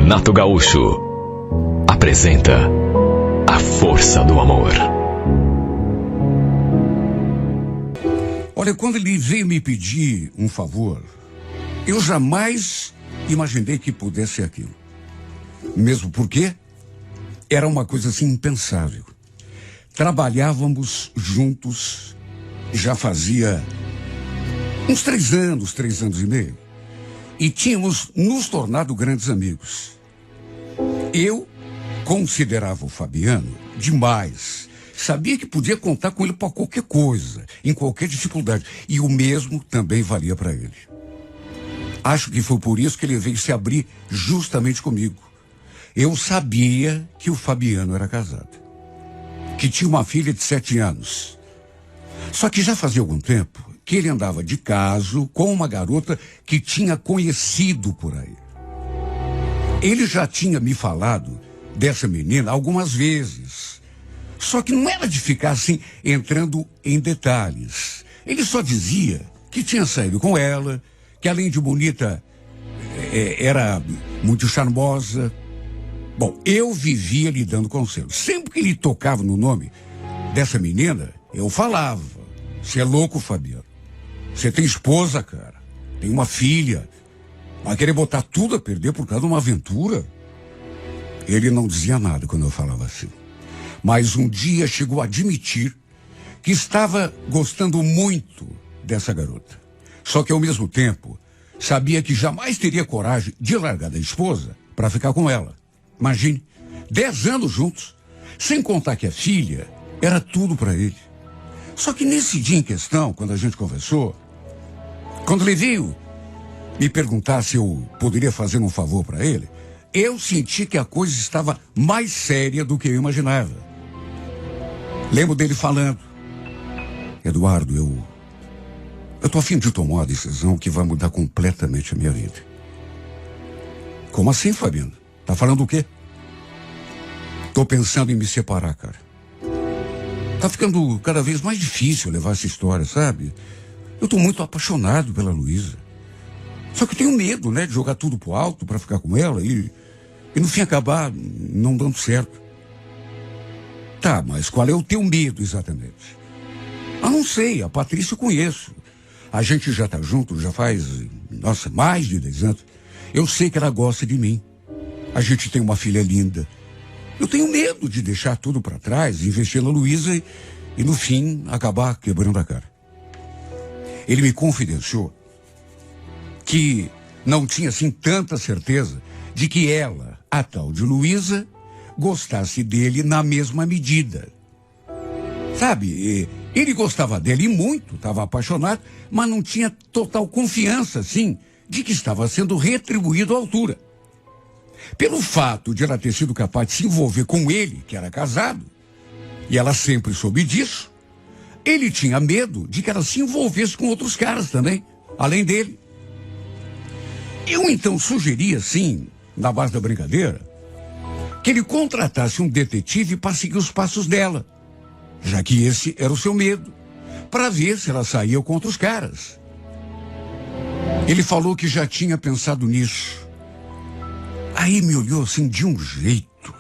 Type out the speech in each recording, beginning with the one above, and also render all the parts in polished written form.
Renato Gaúcho apresenta A Força do Amor. Olha, quando ele veio me pedir um favor, eu jamais imaginei que pudesse ser aquilo. Mesmo porque era uma coisa assim impensável. Trabalhávamos juntos já fazia uns 3 anos e meio. E tínhamos nos tornado grandes amigos. Eu considerava o Fabiano demais. Sabia que podia contar com ele para qualquer coisa, em qualquer dificuldade. E o mesmo também valia para ele. Acho que foi por isso que ele veio se abrir justamente comigo. Eu sabia que o Fabiano era casado. Que tinha uma filha de 7 anos. Só que já fazia algum tempo que ele andava de caso com uma garota que tinha conhecido por aí. Ele já tinha me falado dessa menina algumas vezes. Só que não era de ficar assim, entrando em detalhes. Ele só dizia que tinha saído com ela, que além de bonita, era muito charmosa. Bom, eu vivia lhe dando conselhos. Sempre que ele tocava no nome dessa menina, eu falava: você é louco, Fabiano. Você tem esposa, cara. Tem uma filha. Vai querer botar tudo a perder por causa de uma aventura? Ele não dizia nada quando eu falava assim. Mas um dia chegou a admitir que estava gostando muito dessa garota. Só que ao mesmo tempo, sabia que jamais teria coragem de largar da esposa para ficar com ela. Imagine, 10 anos juntos, sem contar que a filha era tudo para ele. Só que nesse dia em questão, quando a gente conversou, quando ele veio me perguntar se eu poderia fazer um favor para ele, eu senti que a coisa estava mais séria do que eu imaginava. Lembro dele falando: Eduardo, eu tô a fim de tomar uma decisão que vai mudar completamente a minha vida. Como assim, Fabiano? Tá falando o quê? Tô pensando em me separar, cara. Tá ficando cada vez mais difícil levar essa história, sabe? Eu tô muito apaixonado pela Luísa. Só que eu tenho medo, né, de jogar tudo pro alto pra ficar com ela e no fim acabar não dando certo. Tá, mas qual é o teu medo exatamente? Ah, não sei, a Patrícia eu conheço. A gente já tá junto, já faz, mais de 10 anos. Eu sei que ela gosta de mim. A gente tem uma filha linda. Eu tenho medo de deixar tudo pra trás, investir na Luísa e no fim acabar quebrando a cara. Ele me confidenciou que não tinha assim tanta certeza de que ela, a tal de Luísa, gostasse dele na mesma medida. Sabe, ele gostava dele e muito, estava apaixonado, mas não tinha total confiança, assim, de que estava sendo retribuído à altura. Pelo fato de ela ter sido capaz de se envolver com ele, que era casado, e ela sempre soube disso, ele tinha medo de que ela se envolvesse com outros caras também, além dele. Eu então sugeri, assim, na base da brincadeira, que ele contratasse um detetive para seguir os passos dela, já que esse era o seu medo, para ver se ela saía com outros caras. Ele falou que já tinha pensado nisso. Aí me olhou assim de um jeito.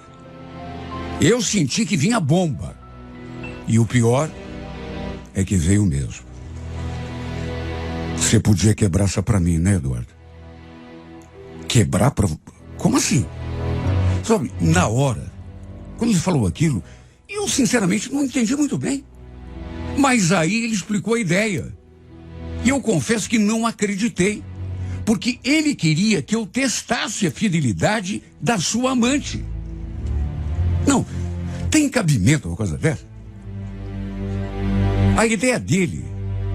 Eu senti que vinha bomba. E o pior é que veio mesmo. Você podia quebrar essa pra mim, né, Eduardo? Quebrar pra... Como assim? Sabe, na hora, quando ele falou aquilo, eu sinceramente não entendi muito bem. Mas aí ele explicou a ideia. E eu confesso que não acreditei. Porque ele queria que eu testasse a fidelidade da sua amante. Não, tem cabimento uma coisa dessa? A ideia dele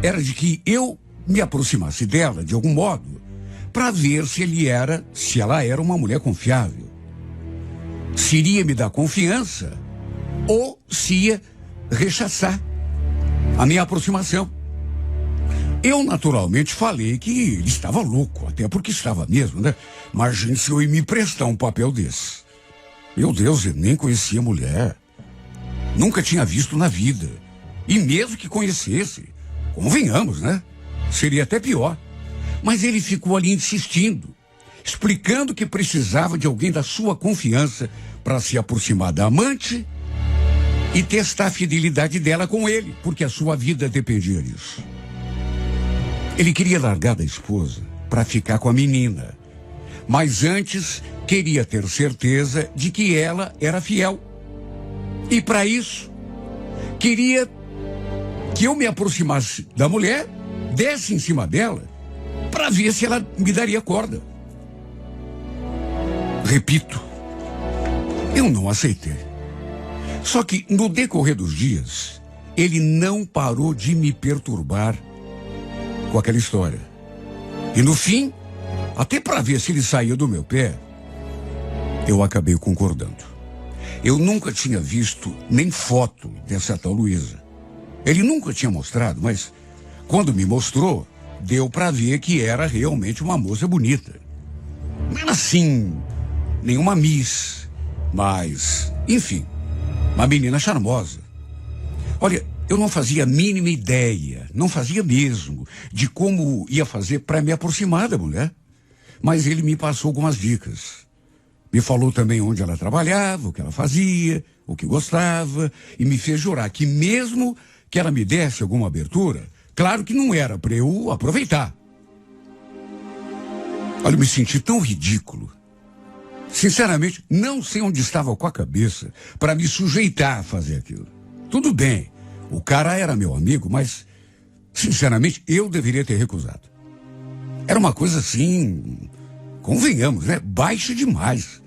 era de que eu me aproximasse dela de algum modo para ver se ela era uma mulher confiável. Se iria me dar confiança ou se ia rechaçar a minha aproximação. Eu naturalmente falei que ele estava louco, até porque estava mesmo, né? Imagine se eu ia me prestar um papel desse. Meu Deus, eu nem conhecia a mulher. Nunca tinha visto na vida. E mesmo que conhecesse, convenhamos, né? Seria até pior. Mas ele ficou ali insistindo. explicando que precisava de alguém da sua confiança para se aproximar da amante e testar a fidelidade dela com ele, porque a sua vida dependia disso. Ele queria largar da esposa para ficar com a menina, mas antes queria ter certeza de que ela era fiel. E para isso, queria que eu me aproximasse da mulher, desse em cima dela, para ver se ela me daria corda. Repito, eu não aceitei. Só que no decorrer dos dias, ele não parou de me perturbar com aquela história. E no fim, até para ver se ele saía do meu pé, eu acabei concordando. Eu nunca tinha visto nem foto dessa tal Luísa. Ele nunca tinha mostrado, mas quando me mostrou, deu para ver que era realmente uma moça bonita. Não era assim, nenhuma miss, mas, enfim, uma menina charmosa. Olha, eu não fazia a mínima ideia, não fazia mesmo, de como ia fazer para me aproximar da mulher. Mas ele me passou algumas dicas. Me falou também onde ela trabalhava, o que ela fazia, o que gostava, e me fez jurar que mesmo que ela me desse alguma abertura, claro que não era para eu aproveitar. Olha, eu me senti tão ridículo. Sinceramente, não sei onde estava com a cabeça para me sujeitar a fazer aquilo. Tudo bem, o cara era meu amigo, mas, sinceramente, eu deveria ter recusado. Era uma coisa assim, convenhamos, né? Baixa demais.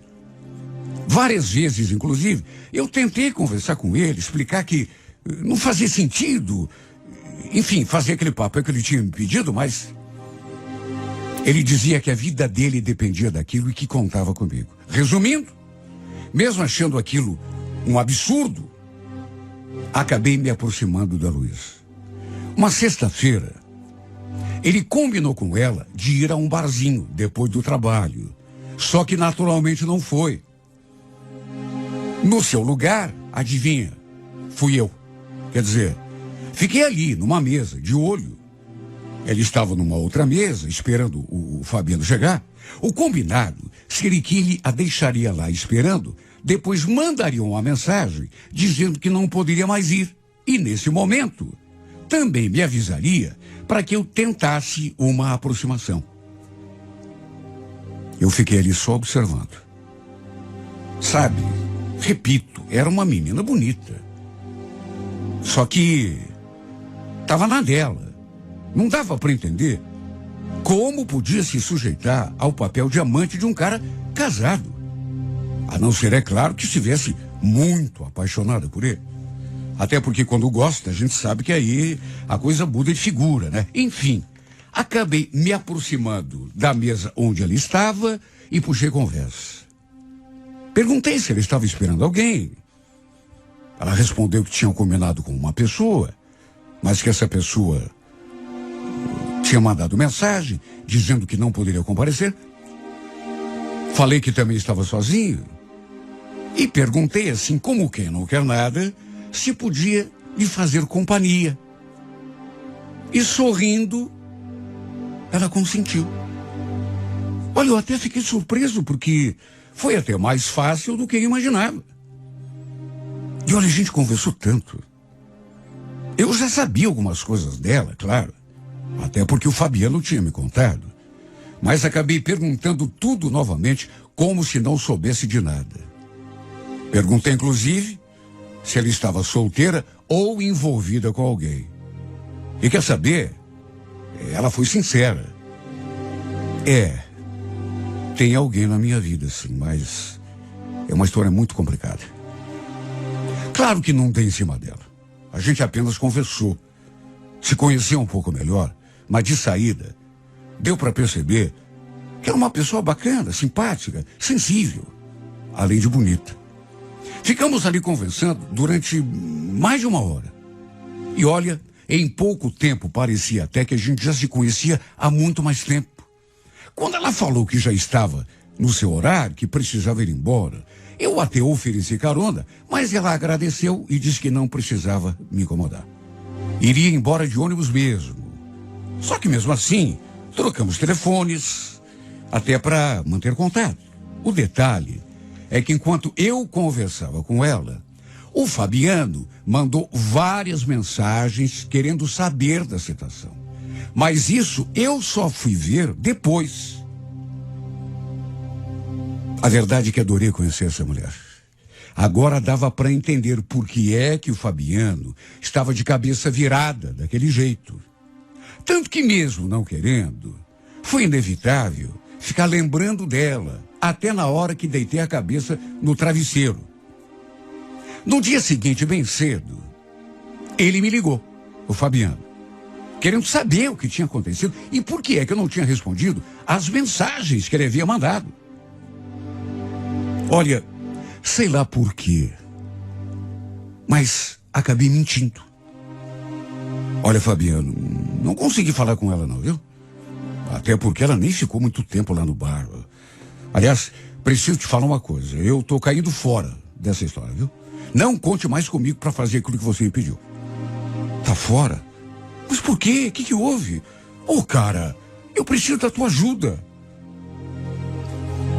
Várias vezes, inclusive, eu tentei conversar com ele, explicar que não fazia sentido, enfim, fazer aquele papel que ele tinha me pedido, mas ele dizia que a vida dele dependia daquilo e que contava comigo. Resumindo, mesmo achando aquilo um absurdo, acabei me aproximando da Luísa. Uma sexta-feira, ele combinou com ela de ir a um barzinho depois do trabalho. Só que naturalmente não foi. No seu lugar, adivinha? Fui eu. Quer dizer, fiquei ali numa mesa, de olho. Ele estava numa outra mesa, esperando o Fabiano chegar. O combinado seria que ele a deixaria lá esperando, depois mandaria uma mensagem dizendo que não poderia mais ir. E nesse momento, também me avisaria para que eu tentasse uma aproximação. Eu fiquei ali só observando. Sabe, repito, era uma menina bonita. Só que estava na dela. Não dava para entender como podia se sujeitar ao papel de amante de um cara casado. A não ser, é claro, que estivesse muito apaixonada por ele. Até porque quando gosta, a gente sabe que aí a coisa muda de figura, né? Enfim, acabei me aproximando da mesa onde ela estava e puxei conversa. Perguntei se ela estava esperando alguém. Ela respondeu que tinham combinado com uma pessoa, mas que essa pessoa tinha mandado mensagem dizendo que não poderia comparecer. Falei que também estava sozinho e perguntei assim, como quem não quer nada, se podia lhe fazer companhia. E sorrindo, ela consentiu. Olha, eu até fiquei surpreso porque foi até mais fácil do que eu imaginava. E olha, a gente conversou tanto. Eu já sabia algumas coisas dela, claro. Até porque o Fabiano tinha me contado. Mas acabei perguntando tudo novamente, como se não soubesse de nada. Perguntei, inclusive, se ela estava solteira ou envolvida com alguém. E quer saber? Ela foi sincera. Tem alguém na minha vida, sim, mas é uma história muito complicada. Claro que não dei em cima dela. A gente apenas conversou. Se conheceu um pouco melhor, mas de saída, deu para perceber que era uma pessoa bacana, simpática, sensível, além de bonita. Ficamos ali conversando durante mais de uma hora. E olha, em pouco tempo parecia até que a gente já se conhecia há muito mais tempo. Quando ela falou que já estava no seu horário, que precisava ir embora, eu até ofereci carona, mas ela agradeceu e disse que não precisava me incomodar. Iria embora de ônibus mesmo. Só que mesmo assim, trocamos telefones, até para manter contato. O detalhe é que enquanto eu conversava com ela, o Fabiano mandou várias mensagens querendo saber da situação. Mas isso eu só fui ver depois. A verdade é que adorei conhecer essa mulher. Agora dava para entender por que é que o Fabiano estava de cabeça virada daquele jeito. Tanto que mesmo não querendo, foi inevitável ficar lembrando dela até na hora que deitei a cabeça no travesseiro. No dia seguinte, bem cedo, ele me ligou, o Fabiano, querendo saber o que tinha acontecido e por que é que eu não tinha respondido às mensagens que ele havia mandado. Olha, sei lá por quê, mas acabei mentindo. Olha, Fabiano, não consegui falar com ela não, viu? Até porque ela nem ficou muito tempo lá no bar. Aliás, preciso te falar uma coisa, eu tô caindo fora dessa história, viu? Não conte mais comigo para fazer aquilo que você me pediu. Tá fora? Mas por quê? O que houve? Cara, eu preciso da tua ajuda.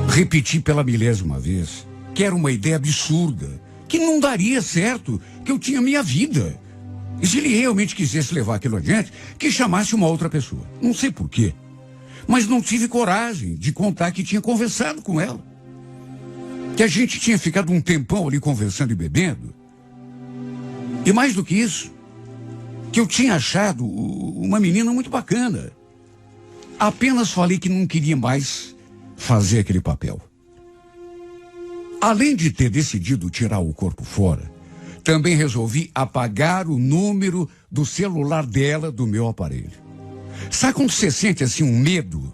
Repeti pela milésima vez que era uma ideia absurda, que não daria certo, que eu tinha minha vida. E se ele realmente quisesse levar aquilo adiante, que chamasse uma outra pessoa. Não sei por quê, mas não tive coragem de contar que tinha conversado com ela. Que a gente tinha ficado um tempão ali conversando e bebendo. E mais do que isso, que eu tinha achado uma menina muito bacana. Apenas falei que não queria mais fazer aquele papel. Além de ter decidido tirar o corpo fora, também resolvi apagar o número do celular dela do meu aparelho. Sabe quando você sente assim um medo?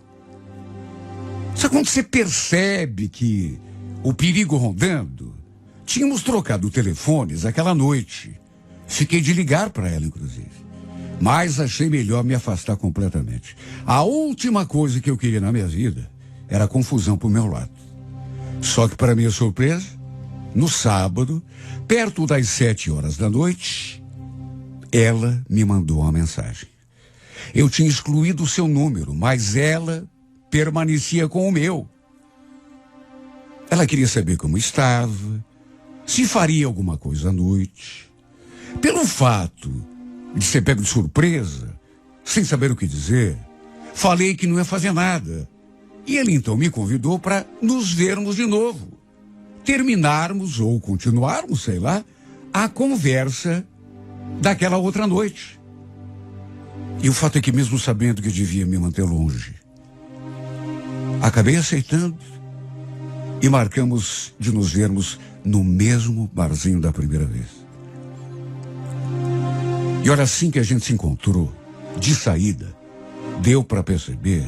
Sabe quando você percebe que o perigo rondando? Tínhamos trocado telefones aquela noite. Fiquei de ligar para ela, inclusive. Mas achei melhor me afastar completamente. A última coisa que eu queria na minha vida era confusão pro meu lado. Só que, para minha surpresa, no sábado, perto das 7 horas da noite, ela me mandou uma mensagem. Eu tinha excluído o seu número, mas ela permanecia com o meu. Ela queria saber como estava, se faria alguma coisa à noite. Pelo fato de ser pego de surpresa, sem saber o que dizer, falei que não ia fazer nada. E ele então me convidou para nos vermos de novo. Terminarmos ou continuarmos, sei lá, a conversa daquela outra noite. E o fato é que mesmo sabendo que eu devia me manter longe, acabei aceitando e marcamos de nos vermos no mesmo barzinho da primeira vez. E olha, assim que a gente se encontrou, de saída, deu para perceber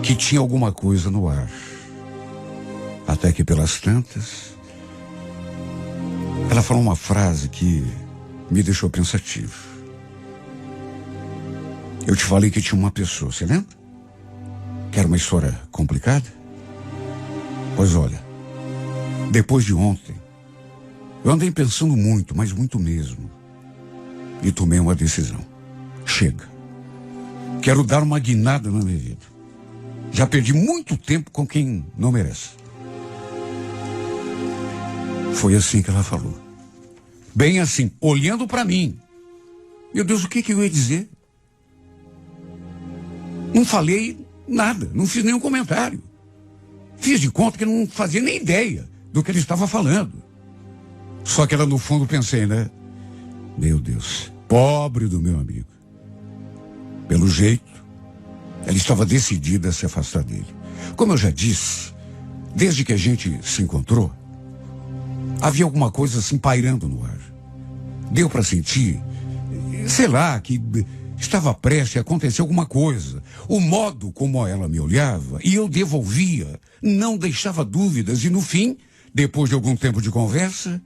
que tinha alguma coisa no ar. Até que pelas tantas, ela falou uma frase que me deixou pensativo. Eu te falei que tinha uma pessoa, você lembra? Que era uma história complicada? Pois olha, depois de ontem, eu andei pensando muito, mas muito mesmo. E tomei uma decisão. Chega. Quero dar uma guinada na minha vida. Já perdi muito tempo com quem não merece. Foi assim que ela falou. Bem assim, olhando para mim. Meu Deus, o que eu ia dizer? Não falei nada, não fiz nenhum comentário. Fiz de conta que não fazia nem ideia do que ele estava falando. Só que ela no fundo pensei, né? Meu Deus, pobre do meu amigo. Pelo jeito, ela estava decidida a se afastar dele. Como eu já disse, desde que a gente se encontrou, havia alguma coisa assim pairando no ar. Deu para sentir, sei lá, que estava prestes a acontecer alguma coisa. O modo como ela me olhava e eu devolvia não deixava dúvidas. E no fim, depois de algum tempo de conversa,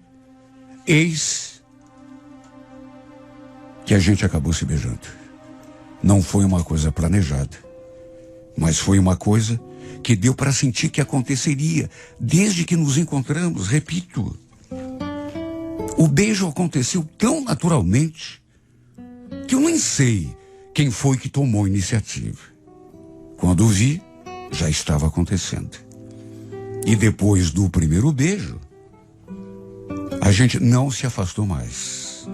eis que a gente acabou se beijando. Não foi uma coisa planejada, mas foi uma coisa que deu para sentir que aconteceria desde que nos encontramos. Repito, o beijo aconteceu tão naturalmente que eu nem sei quem foi que tomou a iniciativa. Quando vi, já estava acontecendo. E depois do primeiro beijo, a gente não se afastou mais.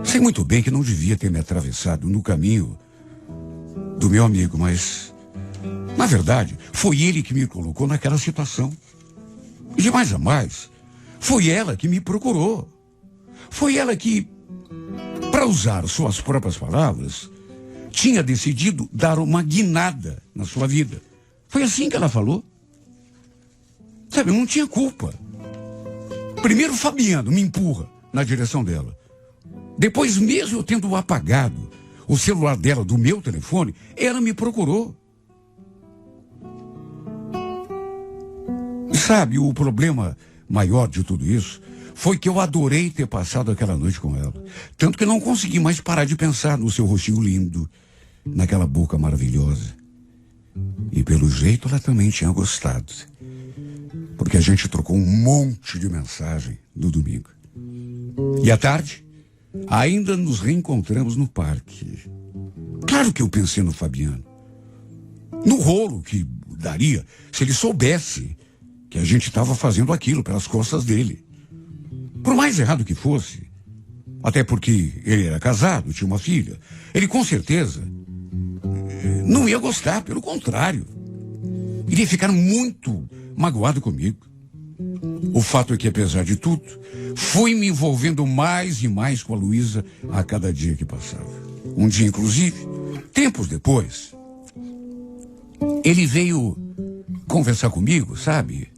Sei muito bem que não devia ter me atravessado no caminho do meu amigo, mas, na verdade, foi ele que me colocou naquela situação. E de mais a mais, foi ela que me procurou. Foi ela que, para usar suas próprias palavras, tinha decidido dar uma guinada na sua vida. Foi assim que ela falou. Sabe, eu não tinha culpa. Primeiro Fabiano me empurra na direção dela. Depois, mesmo eu tendo apagado o celular dela do meu telefone, ela me procurou. Sabe, o problema maior de tudo isso foi que eu adorei ter passado aquela noite com ela. Tanto que não consegui mais parar de pensar no seu rostinho lindo, naquela boca maravilhosa. E pelo jeito ela também tinha gostado. Porque a gente trocou um monte de mensagem no domingo. E à tarde, ainda nos reencontramos no parque. Claro que eu pensei no Fabiano. No rolo que daria se ele soubesse que a gente estava fazendo aquilo pelas costas dele. Por mais errado que fosse, até porque ele era casado, tinha uma filha, ele com certeza não ia gostar, pelo contrário. Iria ficar muito magoado comigo. O fato é que, apesar de tudo, fui me envolvendo mais e mais com a Luísa a cada dia que passava. Um dia, inclusive, tempos depois, ele veio conversar comigo, sabe?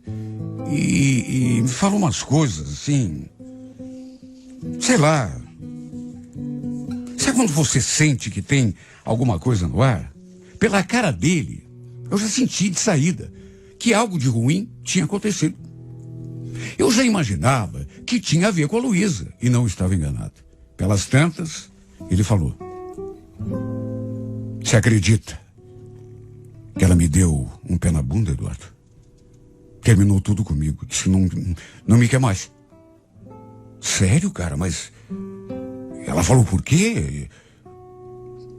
E me falou umas coisas assim, sei lá. Sabe quando você sente que tem alguma coisa no ar? Pela cara dele, eu já senti de saída que algo de ruim tinha acontecido. Eu já imaginava que tinha a ver com a Luísa e não estava enganado. Pelas tantas, ele falou: "Você acredita que ela me deu um pé na bunda, Eduardo? Terminou tudo comigo, disse que não me quer mais." "Sério, cara? Mas ela falou por quê?"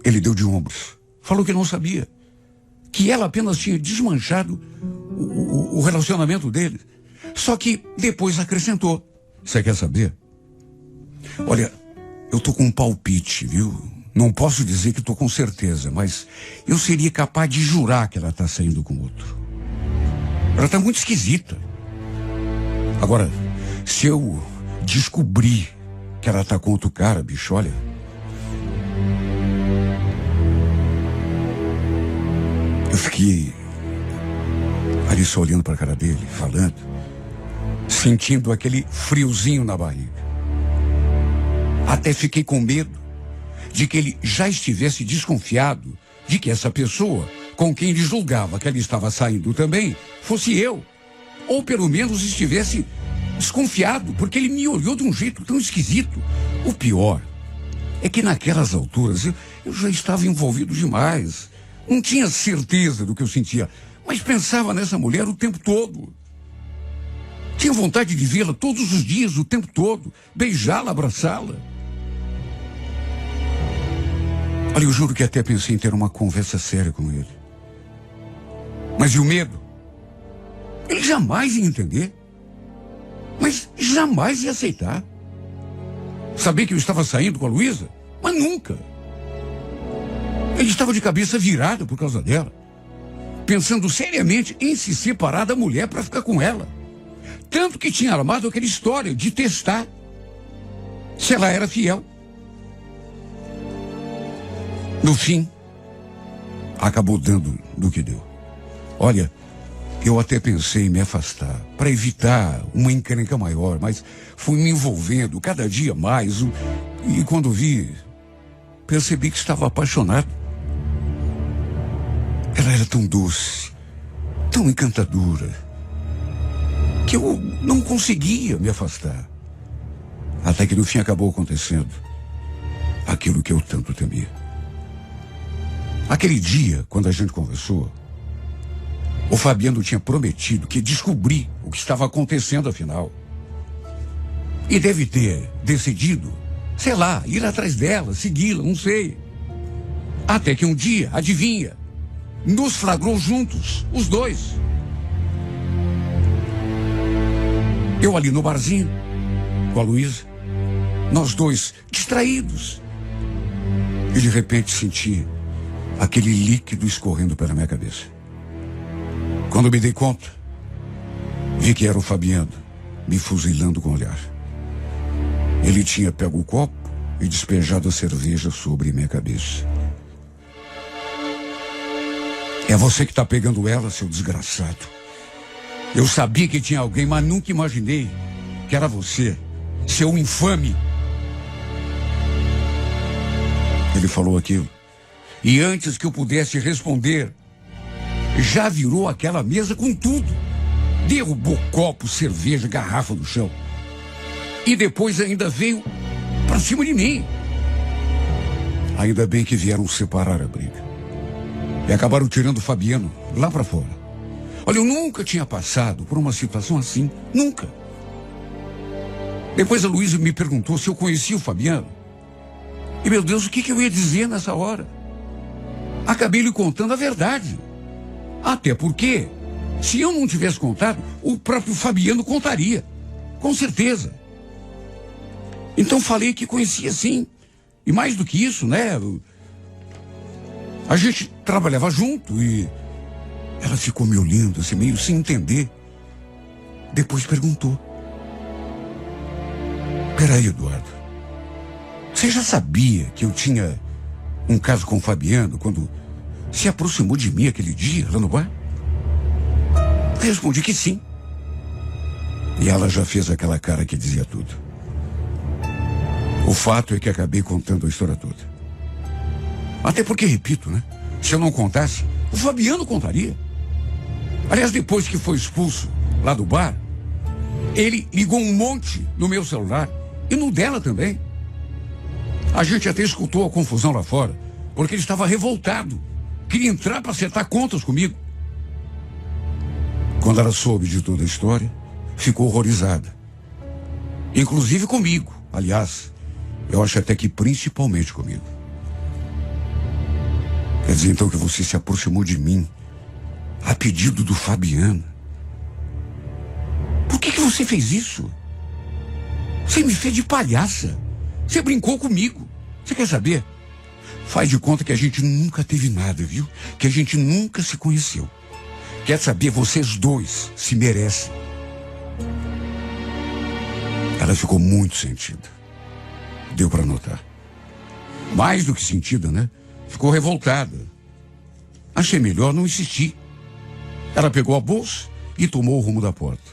Ele deu de ombros. Falou que não sabia. Que ela apenas tinha desmanchado o relacionamento dele. Só que depois acrescentou: "Você quer saber? Olha, eu tô com um palpite, viu? Não posso dizer que tô com certeza, mas eu seria capaz de jurar que ela tá saindo com outro. Ela tá muito esquisita. Agora, se eu descobrir que ela tá com outro cara, bicho, olha..." Eu fiquei ali só olhando para a cara dele, falando, sentindo aquele friozinho na barriga. Até fiquei com medo de que ele já estivesse desconfiado de que essa pessoa com quem ele julgava que ele estava saindo também fosse eu. Ou pelo menos estivesse desconfiado, porque ele me olhou de um jeito tão esquisito. O pior é que naquelas alturas eu já estava envolvido demais. Não tinha certeza do que eu sentia, mas pensava nessa mulher o tempo todo. Tinha vontade de vê-la todos os dias, o tempo todo, beijá-la, abraçá-la. Olha, eu juro que até pensei em ter uma conversa séria com ele. Mas e o medo? Ele jamais ia entender. Mas jamais ia aceitar. Saber que eu estava saindo com a Luísa? Mas nunca. Ele estava de cabeça virada por causa dela, pensando seriamente em se separar da mulher para ficar com ela. Tanto que tinha armado aquela história de testar se ela era fiel. No fim, acabou dando no que deu. Olha, eu até pensei em me afastar para evitar uma encrenca maior, mas fui me envolvendo cada dia mais e quando vi, percebi que estava apaixonado. Ela era tão doce, tão encantadora, que eu não conseguia me afastar. Até que no fim acabou acontecendo aquilo que eu tanto temia. Aquele dia, quando a gente conversou, o Fabiano tinha prometido que descobri o que estava acontecendo afinal. E deve ter decidido, sei lá, ir atrás dela, segui-la, não sei. Até que um dia, adivinha, nos flagrou juntos, os dois. Eu ali no barzinho, com a Luísa, nós dois distraídos. E de repente senti aquele líquido escorrendo pela minha cabeça. Quando me dei conta, vi que era o Fabiano me fuzilando com o olhar. Ele tinha pego o copo e despejado a cerveja sobre minha cabeça. É você que está pegando ela, seu desgraçado. Eu sabia que tinha alguém, mas nunca imaginei que era você, seu infame. Ele falou aquilo. E antes que eu pudesse responder, já virou aquela mesa com tudo. Derrubou copo, cerveja, garrafa no chão. E depois ainda veio para cima de mim. Ainda bem que vieram separar a briga. E acabaram tirando o Fabiano lá para fora. Olha, eu nunca tinha passado por uma situação assim. Nunca. Depois a Luísa me perguntou se eu conhecia o Fabiano. E, meu Deus, o que eu ia dizer nessa hora? Acabei lhe contando a verdade. Até porque, se eu não tivesse contado, o próprio Fabiano contaria. Com certeza. Então falei que conhecia sim. E mais do que isso, né? A gente trabalhava junto e ela ficou me olhando assim, meio sem entender. Depois perguntou: peraí, Eduardo, você já sabia que eu tinha um caso com o Fabiano quando se aproximou de mim aquele dia lá no bar? Respondi que sim. E ela já fez aquela cara que dizia tudo. O fato é que acabei contando a história toda. Até porque, repito, né? Se eu não contasse, o Fabiano contaria. Aliás, depois que foi expulso lá do bar, ele ligou um monte no meu celular e no dela também. A gente até escutou a confusão lá fora, porque ele estava revoltado. Queria entrar para acertar contas comigo. Quando ela soube de toda a história, ficou horrorizada. Inclusive comigo. Aliás, eu acho até que principalmente comigo. Quer dizer, então, que você se aproximou de mim a pedido do Fabiano. Por que você fez isso? Você me fez de palhaça. Você brincou comigo. Você quer saber? Faz de conta que a gente nunca teve nada, viu? Que a gente nunca se conheceu. Quer saber? Vocês dois se merecem. Ela ficou muito sentida. Deu para notar. Mais do que sentida, né? Ficou revoltada. Achei melhor não insistir. Ela pegou a bolsa e tomou o rumo da porta.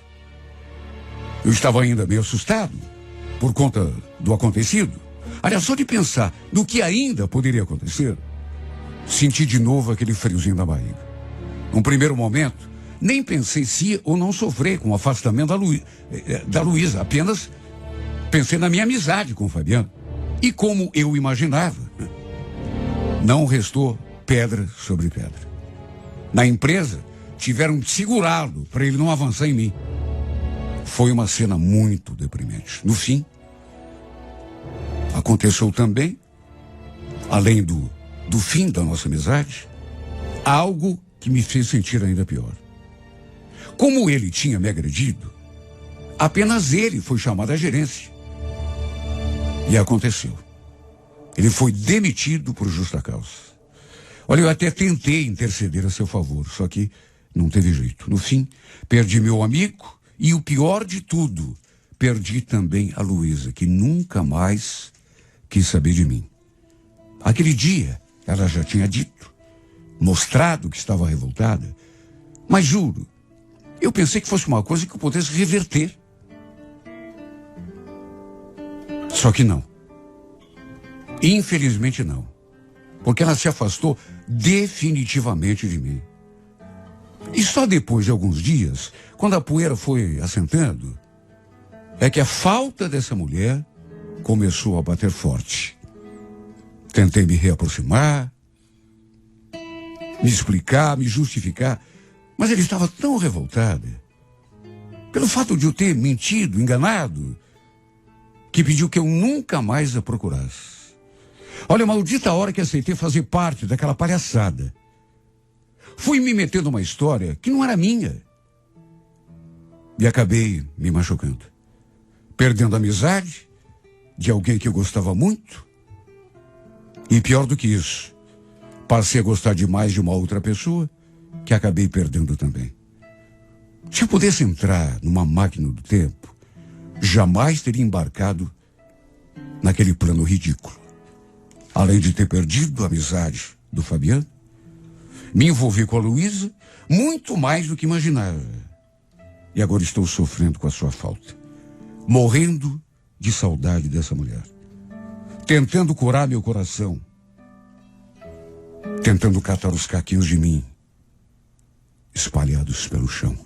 Eu estava ainda meio assustado por conta do acontecido. Aliás, só de pensar no que ainda poderia acontecer, senti de novo aquele friozinho na barriga. Num primeiro momento, nem pensei se ia ou não sofrer com o afastamento da Luísa. Apenas pensei na minha amizade com o Fabiano. E como eu imaginava, não restou pedra sobre pedra. Na empresa, tiveram que segurá-lo para ele não avançar em mim. Foi uma cena muito deprimente. No fim, aconteceu também, além do fim da nossa amizade, algo que me fez sentir ainda pior. Como ele tinha me agredido, apenas ele foi chamado à gerência. E aconteceu. Ele foi demitido por justa causa. Olha, eu até tentei interceder a seu favor, só que não teve jeito. No fim, perdi meu amigo e o pior de tudo, perdi também a Luísa, que nunca mais quis saber de mim. Aquele dia, ela já tinha dito, mostrado que estava revoltada, mas juro, eu pensei que fosse uma coisa que eu pudesse reverter. Só que não. Infelizmente não. Porque ela se afastou definitivamente de mim. E só depois de alguns dias, quando a poeira foi assentando, é que a falta dessa mulher começou a bater forte. Tentei me reaproximar, me explicar, me justificar, mas ele estava tão revoltado pelo fato de eu ter mentido, enganado, que pediu que eu nunca mais a procurasse. Olha, maldita hora que aceitei fazer parte daquela palhaçada. Fui me meter numa história que não era minha. E acabei me machucando. Perdendo a amizade de alguém que eu gostava muito. E pior do que isso, passei a gostar demais de uma outra pessoa que acabei perdendo também. Se eu pudesse entrar numa máquina do tempo, jamais teria embarcado naquele plano ridículo. Além de ter perdido a amizade do Fabiano, me envolvi com a Luísa muito mais do que imaginava. E agora estou sofrendo com a sua falta. Morrendo de saudade dessa mulher. Tentando curar meu coração. Tentando catar os caquinhos de mim espalhados pelo chão.